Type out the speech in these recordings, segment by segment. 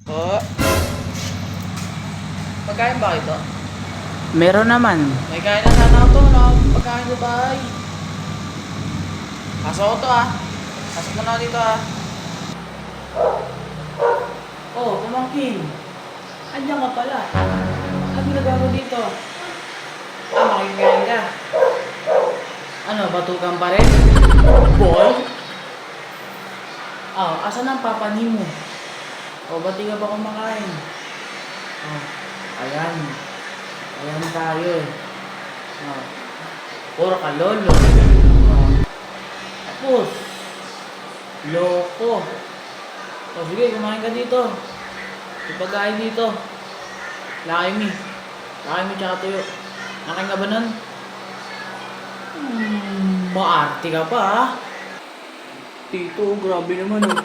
Oh, pagkain ba ito? Meron naman. May kain na sana ako to, wala akong pagkain sa bahay. Pasok ko to ah. Pasok mo na ako dito ah. Oh, pamangkin. Andiyan ka pala. Ano ginagawa mo dito? Makikikain ka. Ano, batukan pa rin? Boy? Asan ang papa ni mo? Ba't di ka ba kumakain? Ayan. Ayan tayo eh. Puro ka lolo. Tapos, loko. Sige, kumain ka dito. Ipagkain dito. Laki mi. Laki mi tsaka tuyo. Nakain ka ba nun? Maarte ka pa ha? Tito, grabe naman oh.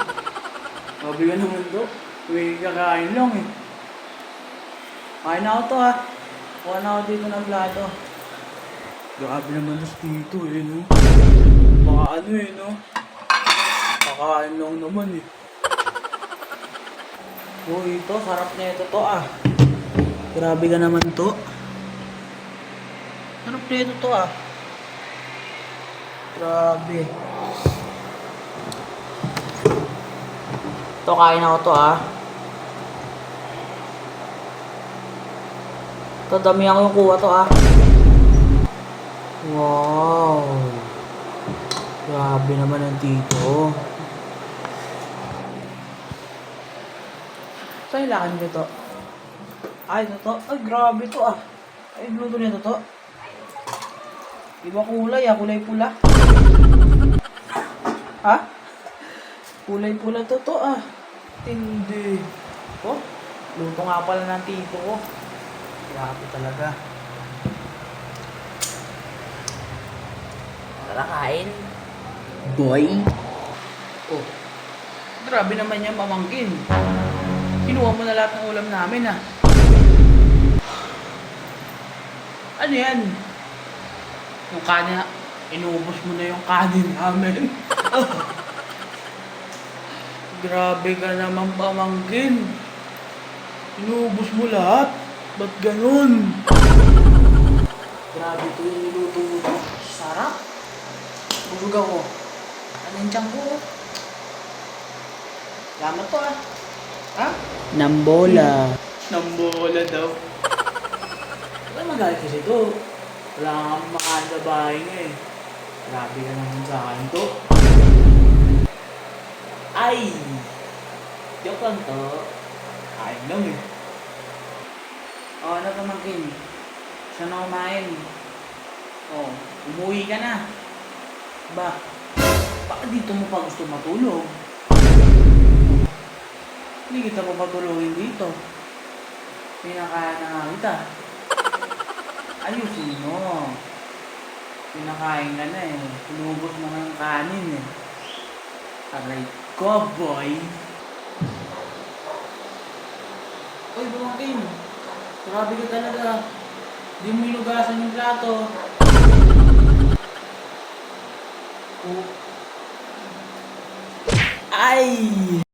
Grabe ka naman to. Huwag kakain lang eh. Kain na ako to ha. Kuha na ako dito ng plato. Grabe naman si Tito eh no. Baka ano eh no. Kakain lang naman eh. Ito, sarap na ito to ah. Grabe ka naman to. Sarap na ito to ah. Grabe. Ito, kain ako to ah. Ito, damihan ko yung kuha to ah. Wow. Grabe naman ang Tito. Saan yung lakan nito? Ay, ito to. Ay, grabe to ah. Ay, bluto nito to. Iba kulay ah, kulay pula. Ha? Kulay pula to ah. Tindi. Oh, luto nga pala ng Tito ko. Grabe talaga. Tara, kain. Boy. Oh, grabe naman yan, pamangkin. Kinuha mo na lahat ng ulam namin ah. Ano yan? Yung kanin, inubos mo na yung kanin namin. Grabe ka naman, pamangkin. Inubos mo lahat? Ba't ganun? Grabe to yung niluto mo to. Sarap. Bulog ako. Ano yung tiyan ko? Lamat to ah. Ha? Nambola. Nambola daw. Wala magalit kasi ito. Wala kang makain sa bahay nga eh. Grabe ka naman sa akin to. Ay! Joke lang to. Kain lang eh. Ano pamangkin? Siya na kumain. Umuwi ka na. Ba? Baka dito mo pa gusto matulog? Hindi kita pa patulogin dito. Pinakain na nga kita. Ayusin mo. Pinakain ka na eh. Pinubos mo ng kanin eh. Aray ko, boy. Uy, pamangkin. Grabe ka talaga. Di mo inugasan yung plato. Ay!